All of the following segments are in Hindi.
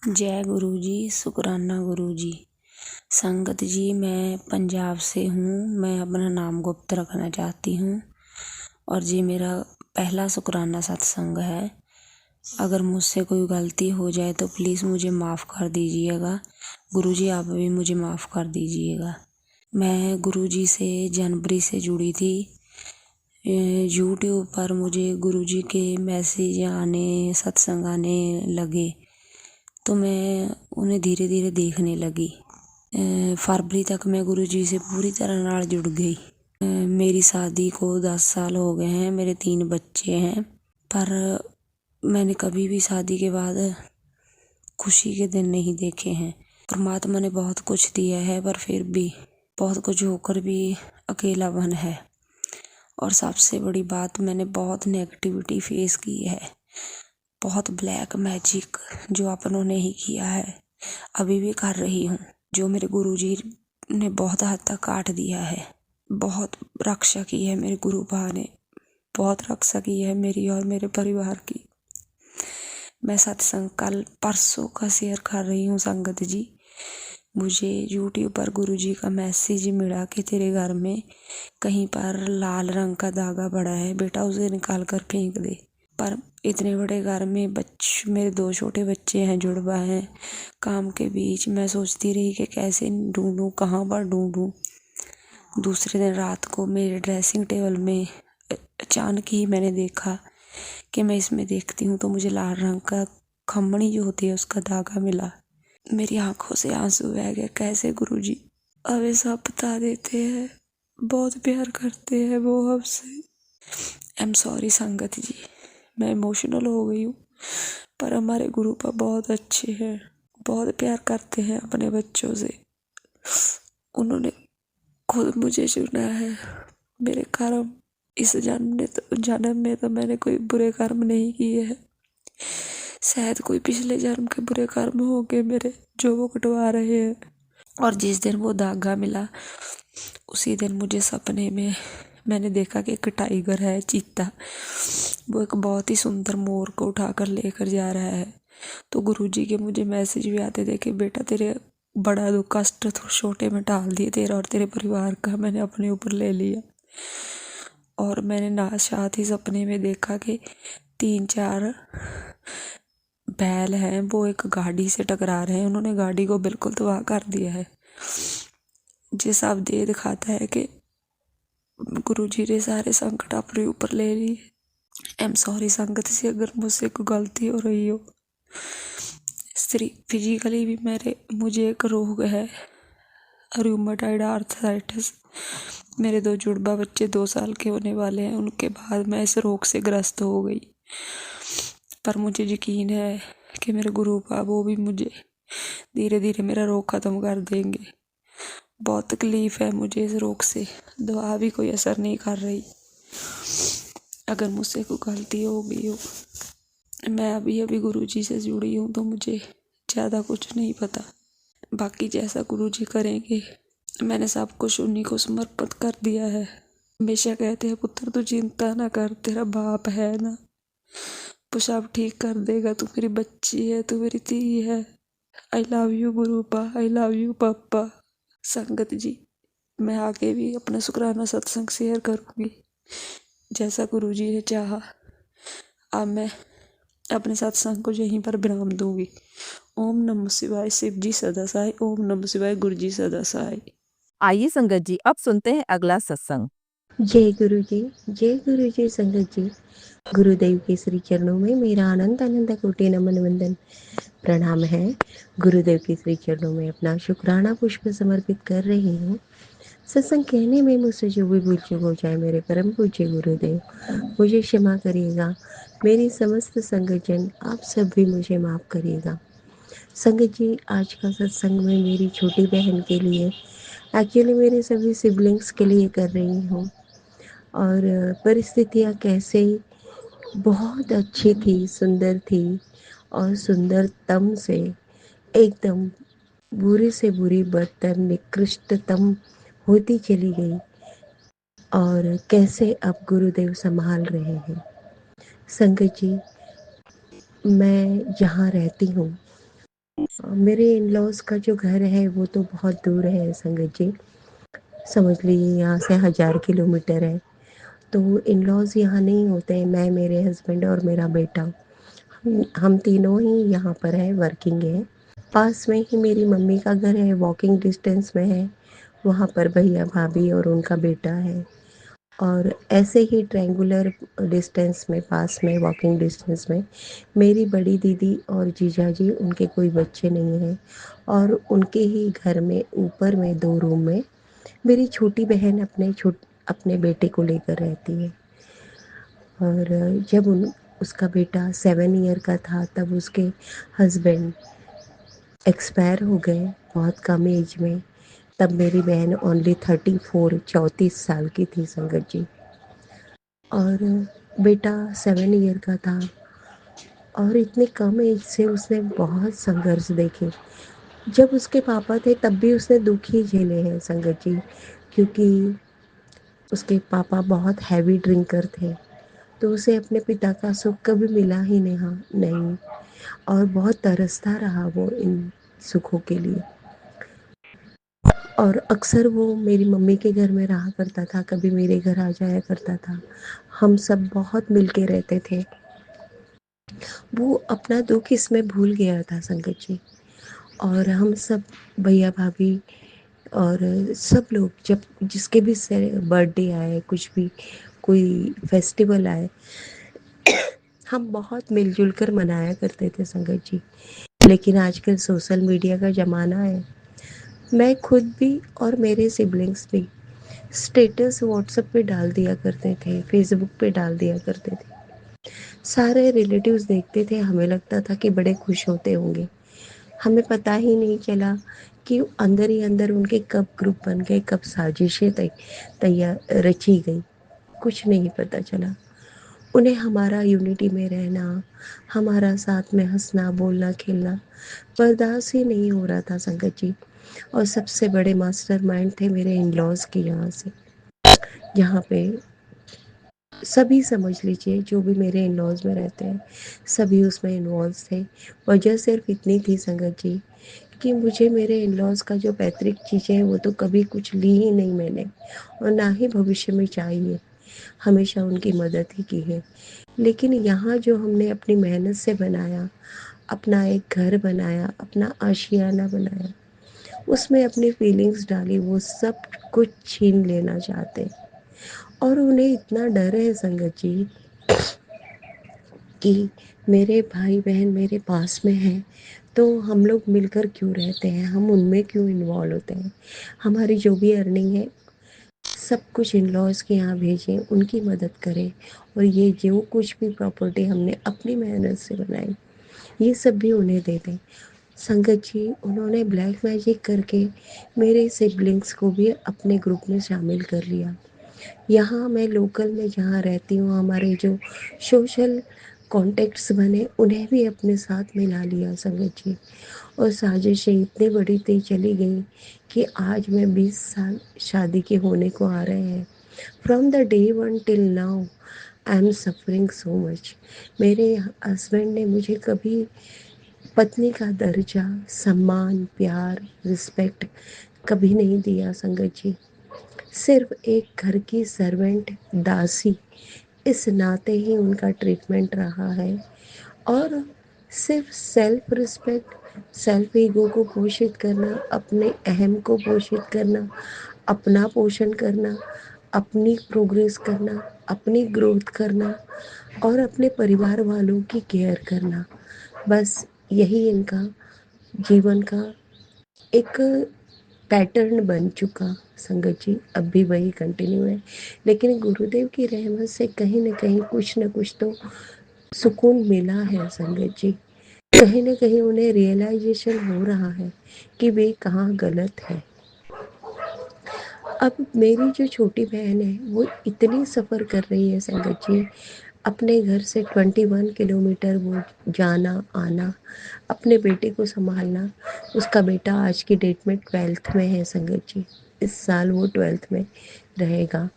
जय गुरु जी, शुक्राना गुरु जी। संगत जी, मैं पंजाब से हूँ। मैं अपना नाम गुप्त रखना चाहती हूँ और ये मेरा पहला शुक्राना सत्संग है। अगर मुझसे कोई गलती हो जाए तो प्लीज़ मुझे माफ़ कर दीजिएगा। गुरु जी, आप भी मुझे माफ़ कर दीजिएगा। मैं गुरु जी से जनवरी से जुड़ी थी। यूट्यूब पर मुझे गुरु जी के मैसेज आने, सत्संग आने लगे तो मैं उन्हें धीरे धीरे देखने लगी। फरवरी तक मैं गुरु जी से पूरी तरह नाल जुड़ गई। मेरी शादी को 10 साल हो गए हैं, मेरे 3 बच्चे हैं, पर मैंने कभी भी शादी के बाद खुशी के दिन नहीं देखे हैं। परमात्मा ने बहुत कुछ दिया है, पर फिर भी बहुत कुछ होकर भी अकेलापन है। और सबसे बड़ी बात, मैंने बहुत नेगेटिविटी फेस की है, बहुत ब्लैक मैजिक जो अपनों ने ही किया है, अभी भी कर रही हूँ। जो मेरे गुरुजी ने बहुत हद तक काट दिया है। बहुत रक्षा की है मेरे गुरु बा ने, बहुत रक्षा की है मेरी और मेरे परिवार की। मैं सत्संग कल परसों का शेयर कर रही हूँ संगत जी। मुझे यूट्यूब पर गुरुजी का मैसेज मिला कि तेरे घर में कहीं पर लाल रंग का धागा पड़ा है, बेटा उसे निकाल कर फेंक दे। पर इतने बड़े घर में मेरे 2 छोटे बच्चे हैं, जुड़वा हैं, काम के बीच मैं सोचती रही कि कैसे ढूंढूं, कहाँ पर ढूंढूं। दूसरे दिन रात को मेरे ड्रेसिंग टेबल में अचानक ही मैंने देखा कि मैं इसमें देखती हूँ तो मुझे लाल रंग का खमणी जो होती है उसका धागा मिला। मेरी आंखों से आंसू बह गए। कैसे गुरुजी हमें सब बता देते हैं, बहुत प्यार करते हैं वो हमसे। आई एम सॉरी संगत जी, मैं इमोशनल हो गई हूँ, पर हमारे गुरु पापा बहुत अच्छे हैं, बहुत प्यार करते हैं अपने बच्चों से। उन्होंने खुद मुझे चुना है। मेरे कर्म इस जन्म में तो मैंने कोई बुरे कर्म नहीं किए हैं। शायद कोई पिछले जन्म के बुरे कर्म हो गए मेरे, जो वो कटवा रहे हैं। और जिस दिन वो धागा मिला उसी दिन मुझे सपने में मैंने देखा कि एक टाइगर है, चीता, वो एक बहुत ही सुंदर मोर को उठाकर लेकर जा रहा है। तो गुरुजी के मुझे मैसेज भी आते थे कि बेटा तेरे बड़ा दुख कष्ट तो छोटे में टाल दिए, तेरा और तेरे परिवार का मैंने अपने ऊपर ले लिया। और मैंने ना साथ ही सपने में देखा कि 3-4 बैल हैं, वो एक गाड़ी से टकरा रहे हैं। उन्होंने गाड़ी को बिल्कुल तबाह कर दिया है। ये सब दे दिखाता है कि गुरुजी ने सारे संकट अपने ऊपर ले लिए। आई एम सॉरी संगत से अगर मुझसे कोई गलती हो रही हो। फिजिकली भी मुझे एक रोग है, रूमेटॉइड आर्थराइटिस। मेरे 2 जुड़वा बच्चे 2 साल के होने वाले हैं, उनके बाद मैं इस रोग से ग्रस्त हो गई। पर मुझे यकीन है कि मेरे गुरु बाबा वो भी मुझे धीरे धीरे मेरा रोग ख़त्म कर देंगे। बहुत तकलीफ़ है मुझे इस रोग से, दवा भी कोई असर नहीं कर रही। अगर मुझसे कोई गलती हो गई हो, मैं अभी अभी गुरुजी से जुड़ी हूँ तो मुझे ज़्यादा कुछ नहीं पता। बाकी जैसा गुरुजी करेंगे, मैंने सब कुछ उन्हीं को समर्पित कर दिया है। हमेशा कहते हैं पुत्र तू चिंता ना कर, तेरा बाप है ना, वो सब ठीक कर देगा, तू मेरी बच्ची है, तू मेरी धी है। I love you गुरुपा, I love you पापा। संगत जी, मैं आगे भी अपना शुक्राना सत्संग शेयर करूँगी जैसा गुरुजी ने चाहा। अब मैं अपने सत्संग को यहीं पर विराम दूंगी। ओम नमः शिवाय, शिव जी सदा सहाय। ओम नमः शिवाय, गुरु जी सदा सहाय। आइए संगत जी, अब सुनते हैं अगला सत्संग। जय गुरु जी, जय गुरु जी। संगत जी, गुरुदेव के श्री चरणों में मेरा अनंत कोटि नमन वंदन प्रणाम है। गुरुदेव के श्री चरणों में अपना शुक्राना पुष्प समर्पित कर रही हूँ। सत्संग कहने में मुझसे जो भी भूल चूक हो जाए, मेरे परम पूज्य गुरुदेव मुझे क्षमा करिएगा। मेरी समस्त संगतजन आप सब भी मुझे माफ़ करिएगा। संगत जी, आज का सत्संग में मेरी छोटी बहन के लिए, एक्चुअली मेरे सभी सिबलिंग्स के लिए कर रही हूँ। और परिस्थितियाँ कैसे बहुत अच्छी थी, सुंदर थी, और सुंदरतम से एकदम बुरी से बुरी बदतर निकृष्टतम होती चली गई, और कैसे अब गुरुदेव संभाल रहे हैं। संगत जी, मैं जहाँ रहती हूँ मेरे इन लॉज़ का जो घर है वो तो बहुत दूर है संगत जी, समझ लीजिए यहाँ से 1000 किलोमीटर है। तो इन लॉज़ यहाँ नहीं होते हैं, मैं, मेरे हस्बैंड और मेरा बेटा, हम तीनों ही यहाँ पर हैं, वर्किंग है। पास में ही मेरी मम्मी का घर है, वॉकिंग डिस्टेंस में है। वहाँ पर भैया भाभी और उनका बेटा है। और ऐसे ही ट्रायंगुलर डिस्टेंस में, पास में, वॉकिंग डिस्टेंस में मेरी बड़ी दीदी और जीजा जी, उनके कोई बच्चे नहीं हैं। और उनके ही घर में ऊपर में 2 रूम में मेरी छोटी बहन अपने बेटे को लेकर रहती है। और जब उसका बेटा 7 ईयर का था तब उसके हस्बैंड एक्सपायर हो गए बहुत कम एज में। तब मेरी बहन ओनली 34 साल की थी संगत जी। और बेटा 7 ईयर का था और इतने कम एज से उसने बहुत संघर्ष देखे। जब उसके पापा थे तब भी उसने दुख ही झेले हैं संगत जी, क्योंकि उसके पापा बहुत हैवी ड्रिंकर थे। तो उसे अपने पिता का सुख कभी मिला ही नहीं। और बहुत तरसता रहा वो इन सुखों के लिए। और अक्सर वो मेरी मम्मी के घर में रहा करता था, कभी मेरे घर आ जाया करता था। हम सब बहुत मिल के रहते थे। वो अपना दुख इसमें भूल गया था संगत जी। और हम सब, भैया भाभी और सब लोग, जब जिसके भी बर्थडे आए, कुछ भी कोई फेस्टिवल आए, हम बहुत मिलजुल कर मनाया करते थे संगत जी। लेकिन आजकल सोशल मीडिया का ज़माना है। मैं खुद भी और मेरे सिबलिंग्स भी स्टेटस व्हाट्सएप पे डाल दिया करते थे, फेसबुक पे डाल दिया करते थे। सारे रिलेटिव्स देखते थे, हमें लगता था कि बड़े खुश होते होंगे। हमें पता ही नहीं चला कि अंदर ही अंदर उनके कब ग्रुप बन गए, कब साजिशें तैयार रची गई, कुछ नहीं पता चला। उन्हें हमारा यूनिटी में रहना, हमारा साथ में हंसना, बोलना, खेलना बर्दाश्त ही नहीं हो रहा था संगत जी। और सबसे बड़े मास्टरमाइंड थे मेरे इन लॉज के यहाँ से, जहाँ पे सभी, समझ लीजिए जो भी मेरे इन लॉज में रहते हैं सभी उसमें इन्वॉल्व थे। वजह सिर्फ इतनी थी संगत जी कि मुझे मेरे इन लॉज का जो पैतृक चीज़ें हैं वो तो कभी कुछ ली ही नहीं मैंने, और ना ही भविष्य में चाहिए। हमेशा उनकी मदद ही की है। लेकिन यहाँ जो हमने अपनी मेहनत से बनाया, अपना एक घर बनाया, अपना आशियाना बनाया, उसमें अपनी फीलिंग्स डाली, वो सब कुछ छीन लेना चाहते। और उन्हें इतना डर है संगत जी कि मेरे भाई बहन मेरे पास में हैं तो हम लोग मिलकर क्यों रहते हैं, हम उनमें क्यों इन्वॉल्व होते हैं। हमारी जो भी अर्निंग है सब कुछ इन लॉज के यहाँ भेजें, उनकी मदद करें। और ये जो कुछ भी प्रॉपर्टी हमने अपनी मेहनत से बनाई ये सब भी उन्हें दे दें। संगत जी, उन्होंने ब्लैक मैजिक करके मेरे सिबलिंग्स को भी अपने ग्रुप में शामिल कर लिया। यहाँ मैं लोकल में जहाँ रहती हूँ, हमारे जो सोशल कॉन्टेक्ट्स बने उन्हें भी अपने साथ मिला लिया संगत जी। और साजिशें इतनी बड़ी थी चली गई कि आज मैं 20 साल शादी के होने को आ रहे हैं। From the day one till now I am suffering so much. मेरे हस्बैंड ने मुझे कभी पत्नी का दर्जा, सम्मान, प्यार, रिस्पेक्ट कभी नहीं दिया संगत जी। सिर्फ एक घर की सर्वेंट, दासी, इस नाते ही उनका ट्रीटमेंट रहा है। और सिर्फ सेल्फ रिस्पेक्ट, सेल्फ ईगो को पोषित करना, अपने अहम को पोषित करना, अपना पोषण करना, अपनी प्रोग्रेस करना, अपनी ग्रोथ करना और अपने परिवार वालों की केयर करना, बस यही इनका जीवन का एक पैटर्न बन चुका संगत जी। अब भी वही कंटिन्यू है। लेकिन गुरुदेव की रहमत से कहीं ना कहीं कुछ ना कुछ तो सुकून मिला है संगत जी। कहीं ना कहीं उन्हें रियलाइजेशन हो रहा है कि वे कहाँ गलत है। अब मेरी जो छोटी बहन है वो इतनी सफ़र कर रही है संगत जी, अपने घर से 21 किलोमीटर वो जाना आना, अपने बेटे को संभालना। उसका बेटा आज की डेट में 12th में है संगत जी। इस साल वो 12th में रहेगा।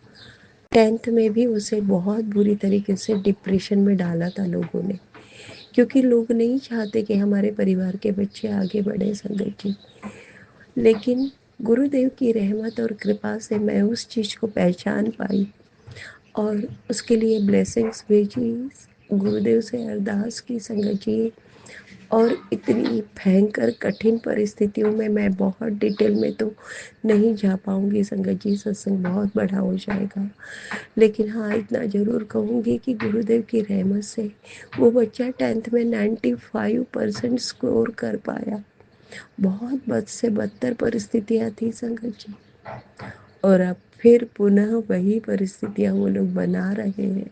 10th में भी उसे बहुत बुरी तरीके से डिप्रेशन में डाला था लोगों ने क्योंकि लोग नहीं चाहते कि हमारे परिवार के बच्चे आगे बढ़े संगत जी। लेकिन गुरुदेव की रहमत और कृपा से मैं उस चीज़ को पहचान पाई और उसके लिए ब्लेसिंग्स भेजी, गुरुदेव से अरदास की संगत जी। और इतनी भयंकर कठिन परिस्थितियों में मैं बहुत डिटेल में तो नहीं जा पाऊँगी संगत जी, सत्संग बहुत बड़ा हो जाएगा। लेकिन हाँ, इतना ज़रूर कहूँगी कि गुरुदेव की रहमत से वो बच्चा 10th में 95% स्कोर कर पाया। बहुत बद से बदतर परिस्थितियाँ थी संगत जी, और अब फिर पुनः वही परिस्थितियाँ वो लोग बना रहे हैं।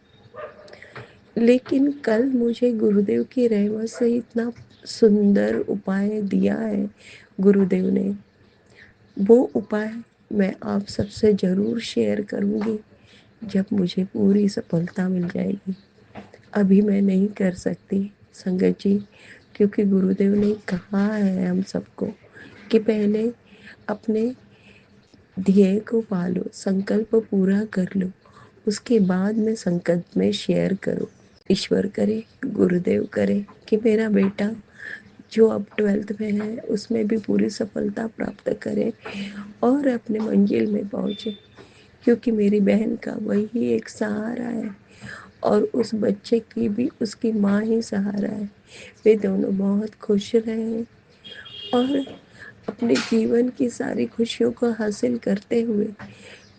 लेकिन कल मुझे गुरुदेव की रहमत से इतना सुंदर उपाय दिया है गुरुदेव ने, वो उपाय मैं आप सबसे ज़रूर शेयर करूँगी जब मुझे पूरी सफलता मिल जाएगी। अभी मैं नहीं कर सकती संगत जी, क्योंकि गुरुदेव ने कहा है हम सबको कि पहले अपने ध्येय को पालो, संकल्प पूरा कर लो, उसके बाद में संकल्प में शेयर करो। ईश्वर करे, गुरुदेव करे कि मेरा बेटा जो अब 12th में है उसमें भी पूरी सफलता प्राप्त करे और अपने मंजिल में पहुँचे, क्योंकि मेरी बहन का वही एक सहारा है और उस बच्चे की भी उसकी माँ ही सहारा है। वे दोनों बहुत खुश रहें और अपने जीवन की सारी खुशियों को हासिल करते हुए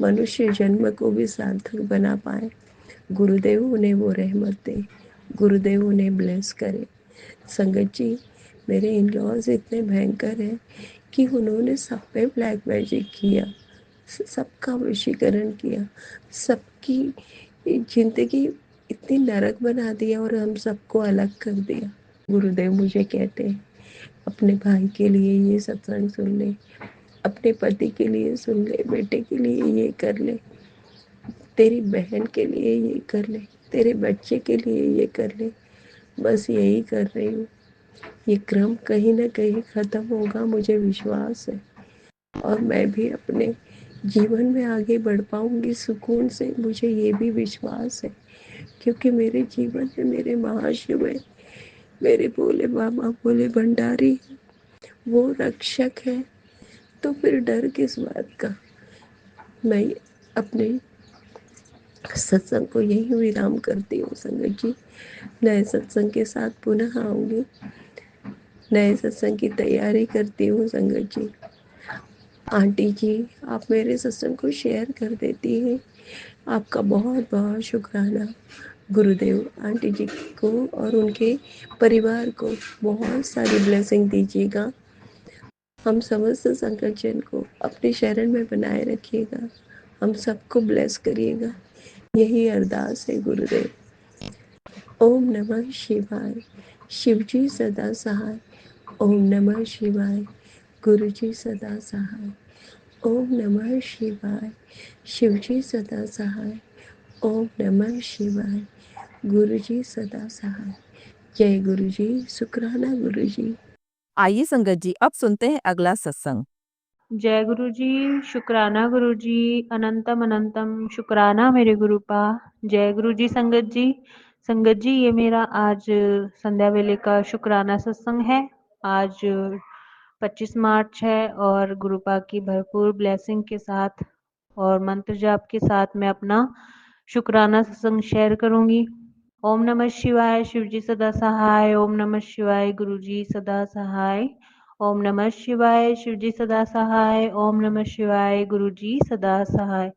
मनुष्य जन्म को भी सार्थक बना पाए। गुरुदेव उन्हें वो रहमत दे, गुरुदेव उन्हें ब्लेस करे। संगत जी, मेरे इन लॉज इतने भयंकर हैं कि उन्होंने सब पे ब्लैक मैजिक किया, सबका वशीकरण किया, सबकी जिंदगी इतनी नरक बना दिया और हम सबको अलग कर दिया। गुरुदेव मुझे कहते हैं अपने भाई के लिए ये सत्संग सुन ले, अपने पति के लिए सुन ले, बेटे के लिए ये कर ले, तेरी बहन के लिए ये कर ले, तेरे बच्चे के लिए ये कर ले। बस यही कर रही हूँ। ये क्रम कहीं ना कहीं ख़त्म होगा, मुझे विश्वास है, और मैं भी अपने जीवन में आगे बढ़ पाऊंगी सुकून से, मुझे ये भी विश्वास है, क्योंकि मेरे जीवन में मेरे महाशिव है, मेरे भोले बाबा भोले भंडारी, वो रक्षक है। तो फिर डर किस बात का। मैं अपने सत्संग को यही विराम करती हूँ संगत जी। नए सत्संग के साथ पुनः आऊँगी, नए सत्संग की तैयारी करती हूँ संगत जी। आंटी जी, आप मेरे सत्संग को शेयर कर देती हैं, आपका बहुत बहुत शुक्राना। गुरुदेव आंटी जी को और उनके परिवार को बहुत सारी ब्लेसिंग दीजिएगा। हम समस्त संगत जन को अपने शरण में बनाए रखिएगा, हम सबको ब्लेस करिएगा, यही अरदास है गुरुदेव। ओम नमः शिवाय। शिवजी सदा सहाय। ओम नमः शिवाय। गुरुजी सदा सहाय। ओम नमः शिवाय। शिवजी सदा सहाय। ओम नमः शिवाय। गुरुजी सदा सहाय। जय गुरुजी, शुक्राना गुरुजी। आइए संगत जी अब सुनते हैं अगला सत्संग। जय गुरु जी, शुक्राना गुरु जी, अनंतम अनंतम शुक्राना मेरे गुरुपा। जय गुरु जी संगत जी। संगत जी, ये मेरा आज संध्या वेले का शुक्राना सत्संग है। आज 25 मार्च है और गुरुपा की भरपूर ब्लेसिंग के साथ और मंत्र जाप के साथ मैं अपना शुक्राना सत्संग शेयर करूंगी। ओम नमः शिवाय, शिवजी सदा सहाय। ओम नमः शिवाय, गुरुजी सदा सहाय। ओम नमः शिवाय, शिवजी सदा सहाय। ओम नमः शिवाय, गुरुजी सदा सहाय।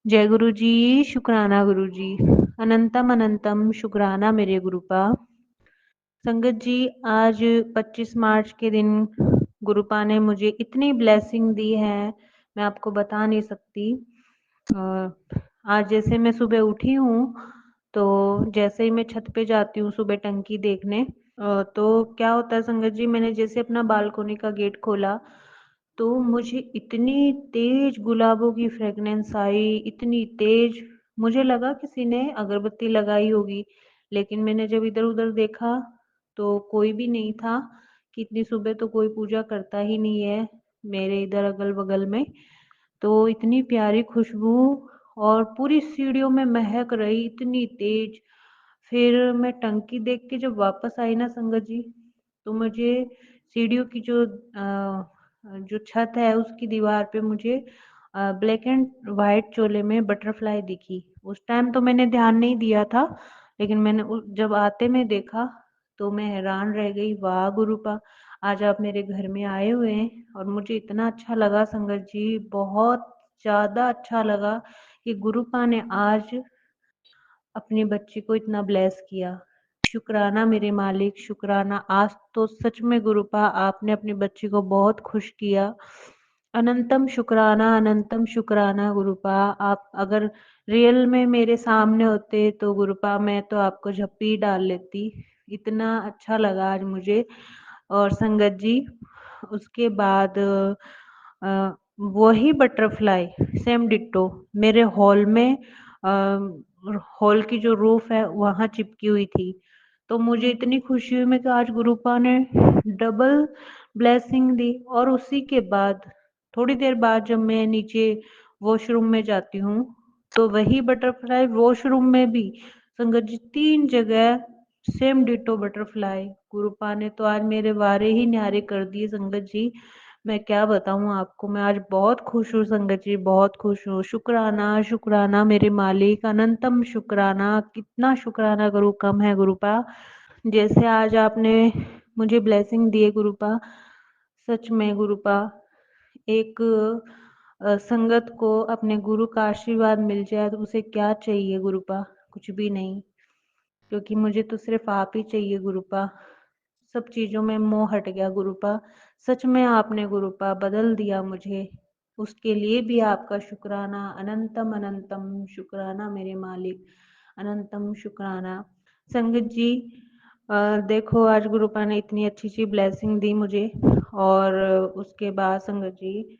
जय गुरु जी, शुक्राना गुरु जी, अनंतम अनंतम शुक्राना मेरे गुरुपा। संगत जी, आज 25 मार्च के दिन गुरुपा ने मुझे इतनी ब्लेसिंग दी है, मैं आपको बता नहीं सकती। आज जैसे मैं सुबह उठी हूँ, तो जैसे ही मैं छत पे जाती हूँ सुबह टंकी देखने, तो क्या होता है संगत जी, मैंने जैसे अपना बालकोनी का गेट खोला तो मुझे इतनी तेज गुलाबों की फ्रेगनेंस आई, इतनी तेज, मुझे लगा किसी ने अगरबत्ती लगाई होगी। लेकिन मैंने जब इधर उधर देखा तो कोई भी नहीं था, कि इतनी सुबह तो कोई पूजा करता ही नहीं है मेरे इधर अगल बगल में। तो इतनी प्यारी खुशबू और पूरी सीढ़ियों में महक रही, इतनी तेज फिर मैं टंकी देख के जब वापस आई ना संगत जी, तो मुझे सीढ़ियों की जो छत है उसकी दीवार पे मुझे ब्लैक एंड व्हाइट चोले में बटरफ्लाई दिखी। उस टाइम तो मैंने ध्यान नहीं दिया था, लेकिन मैंने जब आते में देखा तो मैं हैरान रह गई। वाह गुरुपा, आज आप मेरे घर में आए हुए हैं और मुझे इतना अच्छा लगा संगत जी, बहुत ज़्यादा अच्छा लगा कि गुरुपा ने आज अपने बच्चे को इतना ब्लेस किया। शुक्राना मेरे मालिक, शुक्राना। आज तो सच में गुरुपा आपने अपने बच्चे को बहुत खुश किया। अनंतम शुक्राना गुरुपा। आप अगर रियल में मेरे सामने होते तो गुरुपा मैं तो आपको झप्पी डाल लेती। इतना अच्छा लगा आज मुझे। और संगत जी, उसके बाद वही बटरफ्लाई सेम डिट्टो मेरे हॉल में, हॉल की जो रूफ है वहां चिपकी हुई थी। तो मुझे इतनी खुशी हुई मैं कि आज गुरुपा ने डबल ब्लेसिंग दी। और उसी के बाद थोड़ी देर बाद जब मैं नीचे वॉशरूम में जाती हूँ तो वही बटरफ्लाई वॉशरूम में भी संगत जी 3 जगह सेम डिटो बटरफ्लाई। गुरुपा ने तो आज मेरे वारे ही न्यारे कर दिए संगत जी। मैं क्या बताऊं आपको, मैं आज बहुत खुश हूँ संगत जी, बहुत खुश हूँ। शुक्राना शुक्राना मेरे मालिक, अनंतम शुक्राना। कितना शुक्राना करूँ कम है गुरुपा। जैसे आज आपने मुझे ब्लेसिंग दिए गुरुपा, सच में गुरुपा एक संगत को अपने गुरु का आशीर्वाद मिल जाए तो उसे क्या चाहिए गुरुपा, कुछ भी नहीं। क्योंकि मुझे तो सिर्फ आप ही चाहिए गुरुपा। सब चीजों में मोह हट गया गुरुपा। सच में आपने गुरुपा बदल दिया मुझे। उसके लिए भी आपका शुक्राना, अनंतम अनंतम शुक्राना मेरे मालिक, अनंतम शुक्राना। संगत जी, देखो आज गुरुपा ने इतनी अच्छी सी ब्लेसिंग दी मुझे। और उसके बाद संगत जी,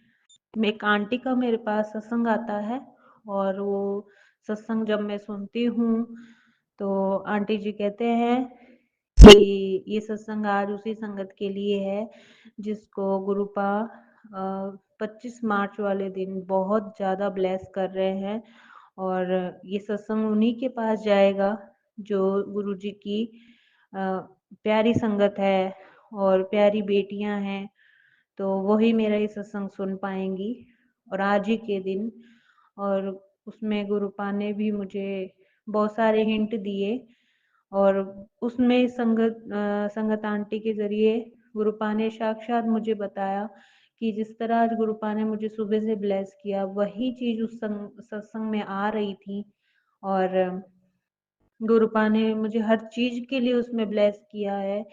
एक आंटी का मेरे पास सत्संग आता है और वो सत्संग जब मैं सुनती हूँ तो आंटी जी कहते हैं कि ये सत्संग आज उसी संगत के लिए है जिसको गुरुपा 25 मार्च वाले दिन बहुत ज़्यादा ब्लेस कर रहे हैं। और ये सत्संग उन्हीं के पास जाएगा जो गुरु जी की प्यारी संगत है और प्यारी बेटियां हैं। तो वही मेरा ये सत्संग सुन पाएंगी और आज ही के दिन। और उसमें गुरुपा ने भी मुझे बहुत सारे हिंट दिए और उसमें संगत आंटी के जरिए गुरुपा ने साक्षात मुझे बताया कि जिस तरह आज गुरुपा ने मुझे सुबह से ब्लेस किया वही चीज उस सत्संग में आ रही थी। और गुरुपा ने मुझे हर चीज के लिए उसमें ब्लेस किया है,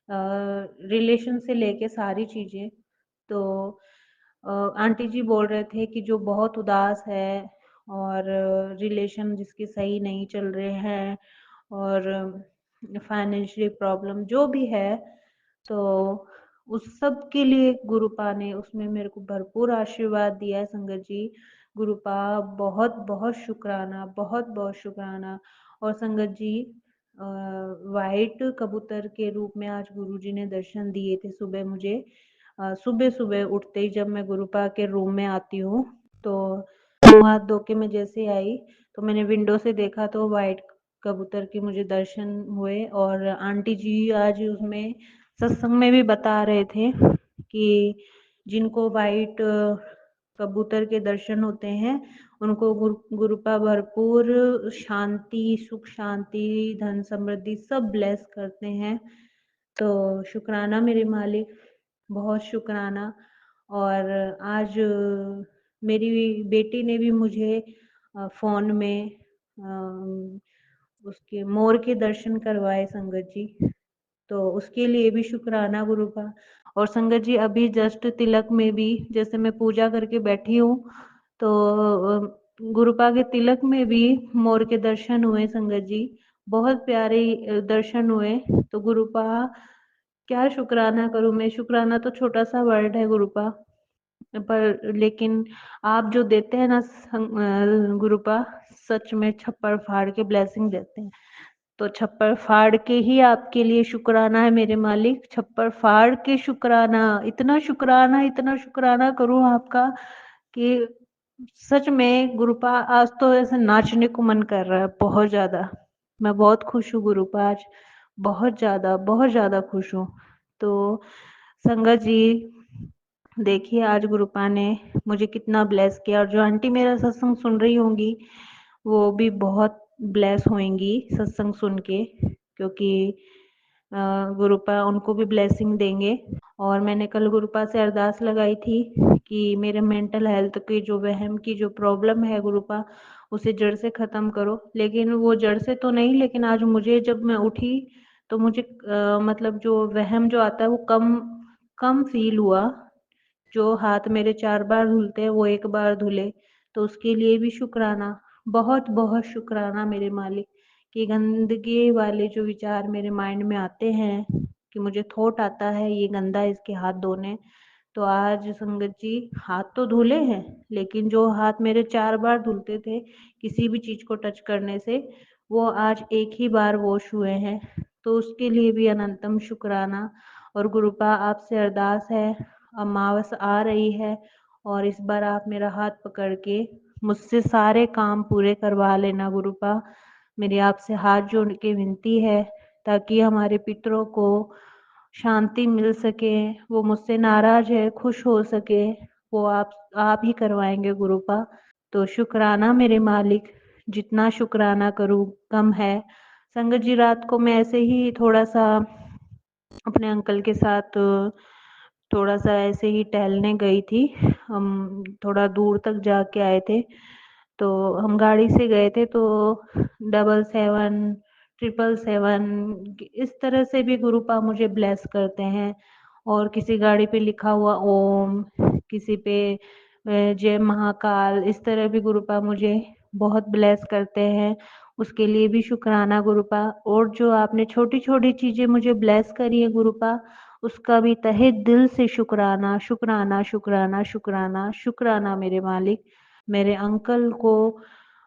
रिलेशन से लेके सारी चीजें। तो आंटी जी बोल रहे थे कि जो बहुत उदास है और रिलेशन जिसके सही नहीं चल रहे हैं और फाइनेंशियल प्रॉब्लम जो भी है, तो उस सब के लिए गुरुपा ने उसमें मेरे को भरपूर आशीर्वाद दिया है संगत जी। गुरुपा बहुत बहुत शुक्राना, बहुत बहुत शुक्राना। और संगत जी, वाइट कबूतर के रूप में आज गुरुजी ने दर्शन दिए थे सुबह मुझे। सुबह सुबह उठते ही जब मैं गुरुपा के रूम में आती हूँ तो मुंह हाथ धो के मैं जैसे आई तो मैंने विंडो से देखा तो वाइट कबूतर के मुझे दर्शन हुए। और आंटी जी आज उसमें सत्संग में भी बता रहे थे कि जिनको वाइट कबूतर के दर्शन होते हैं उनको गुरुपा भरपूर शांति, सुख शांति, धन समृद्धि सब ब्लेस करते हैं। तो शुक्राना मेरे मालिक, बहुत शुक्राना। और आज मेरी बेटी ने भी मुझे फोन में उसके मोर के दर्शन करवाए संगत जी। तो उसके लिए भी शुक्राना गुरु का। और संगत जी अभी जस्ट तिलक में भी जैसे मैं पूजा करके बैठी हूँ तो गुरुपा के तिलक में भी मोर के दर्शन हुए संगत जी। बहुत प्यारे दर्शन हुए। तो गुरुपा क्या शुक्राना करूं मैं, शुक्राना तो छोटा सा वर्ड है गुरुपा, पर लेकिन आप जो देते हैं ना गुरुपा, सच में छप्पर फाड़ के ब्लेसिंग देते हैं। तो छप्पर फाड़ के ही आपके लिए शुक्राना है मेरे मालिक, छप्पर फाड़ के शुक्राना, इतना शुक्राना करूं आपका कि सच में गुरुपा आज तो ऐसे नाचने को मन कर रहा है बहुत ज्यादा। मैं बहुत खुश हूँ गुरुपा आज, बहुत ज़्यादा खुश हूँ। तो संगत जी, देखिए आज गुरुपा ने मुझे कितना ब्लेस किया, और जो आंटी मेरा सत्संग सुन रही होंगी वो भी बहुत ब्लेस होंगी सत्संग सुन के, क्योंकि गुरुपा उनको भी ब्लेसिंग देंगे। और मैंने कल गुरुपा से अरदास लगाई थी कि मेरे मेंटल हेल्थ की जो वहम की जो प्रॉब्लम है गुरुपा, उसे जड़ से ख़त्म करो। लेकिन वो जड़ से तो नहीं, लेकिन आज मुझे जब मैं उठी तो मुझे मतलब जो वहम जो आता है वो कम कम फील हुआ। जो हाथ मेरे 4 बार धुलते हैं वो 1 बार धुले, तो उसके लिए भी शुक्राना, बहुत-बहुत शुक्राना मेरे मालिक, कि गंदगी वाले जो विचार मेरे माइंड में आते हैं, कि मुझे थॉट आता है ये गंदा है इसके हाथ धोने, तो आज संगत जी हाथ तो धुले हैं, लेकिन जो हाथ मेरे 4 बार धुलते थे किसी भी चीज़ को टच करने से, वो आज 1 ही बार वॉश हुए हैं। तो उसके लिए भी अनंतम शुक्राना। और गुरुपा आपसे अरदास है, अमावस आ रही है और इस बार आप मेरा हाथ पकड़ के मुझसे सारे काम पूरे करवा लेना गुरुपा। मेरी आपसे हाथ जोड़ के विनती है, ताकि हमारे पितरों को शांति मिल सके, वो मुझसे नाराज़ है, खुश हो सके, वो आप ही करवाएँगे गुरुपा। तो शुक्राना मेरे मालिक, जितना शुक्राना करूँ कम है। संगत जी, रात को मैं ऐसे ही थोड़ा-सा अपने अंकल के साथ थोड़ा-सा ऐसे ही टहलने गई थी। हम थोड़ा दूर तक जाके आए थे, तो हम गाड़ी से गए थे, तो 77 777 इस तरह से भी गुरुपा मुझे ब्लेस करते हैं। और किसी गाड़ी पे लिखा हुआ ओम, किसी पे जय महाकाल, इस तरह भी गुरुपा मुझे बहुत ब्लेस करते हैं। उसके लिए भी शुक्राना गुरुपा। और जो आपने छोटी-छोटी चीज़ें मुझे ब्लेस करी है गुरुपा, उसका भी तहे दिल से शुक्राना, शुक्राना, शुक्राना, शुक्राना, शुक्राना मेरे मालिक। मेरे अंकल को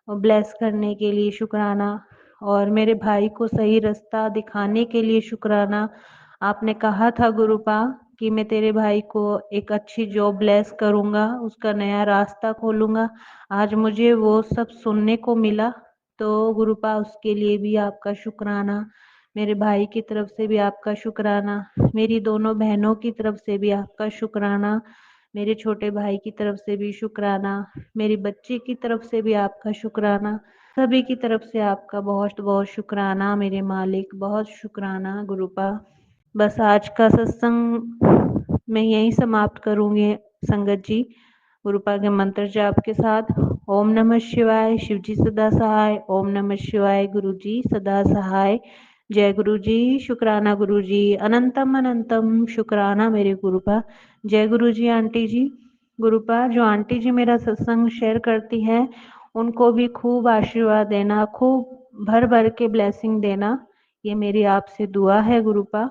ब्लेस करने के लिए शुक्राना, और मेरे भाई को सही रास्ता दिखाने के लिए शुक्राना। आपने कहा था गुरुपा कि मैं तेरे भाई को एक अच्छी जॉब ब्लेस करूँगा, उसका नया रास्ता खोलूँगा। आज मुझे वो सब सुनने को मिला, तो गुरुपा उसके लिए भी आपका शुक्राना। मेरे भाई की तरफ से भी आपका शुक्राना, मेरी दोनों बहनों की तरफ से भी आपका शुक्राना, मेरे छोटे भाई की तरफ से भी शुक्राना, मेरी बच्ची की तरफ से भी आपका शुक्राना, सभी की तरफ से आपका बहुत-बहुत शुक्राना मेरे मालिक, बहुत शुक्राना गुरुपा। बस आज का सत्संग मैं यहीं समाप्त करूँगी संगत जी, गुरुपा के मंत्र जाप के साथ। ओम नमः शिवाय, शिव जी सदा सहाय। ओम नमः शिवाय, गुरु जी सदा सहाय। जय गुरु जी, शुक्राना गुरु जी, अनंतम अनंतम शुक्राना मेरे गुरुपा। जय गुरु जी आंटी जी। गुरुपा, जो आंटी जी मेरा सत्संग शेयर करती हैं, उनको भी खूब आशीर्वाद देना, खूब भर भर के ब्लेसिंग देना, ये मेरी आपसे दुआ है गुरुपा।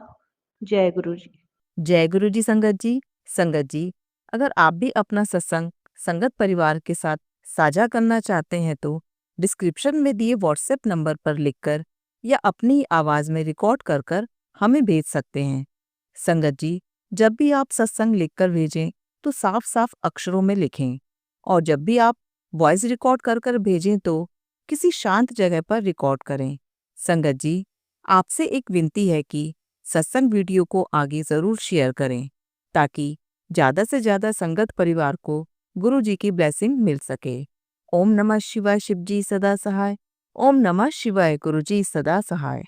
जय गुरु जी। जय गुरु जी संगत जी। संगत जी, अगर आप भी अपना सत्संग संगत परिवार के साथ साझा करना चाहते हैं तो डिस्क्रिप्शन में दिए व्हाट्सएप नंबर पर लिखकर या अपनी आवाज़ में रिकॉर्ड कर कर हमें भेज सकते हैं। संगत जी, जब भी आप सत्संग लिखकर भेजें तो साफ साफ अक्षरों में लिखें, और जब भी आप वॉइस रिकॉर्ड कर कर भेजें तो किसी शांत जगह पर रिकॉर्ड करें। संगत जी, आपसे एक विनती है कि सत्संग वीडियो को आगे जरूर शेयर करें, ताकि ज़्यादा से ज़्यादा संगत परिवार को गुरु जी की ब्लेसिंग मिल सके। ओम नमः शिवाय, शिव जी सदा सहाय। ओम नमः शिवाय, गुरु जी सदा सहाय।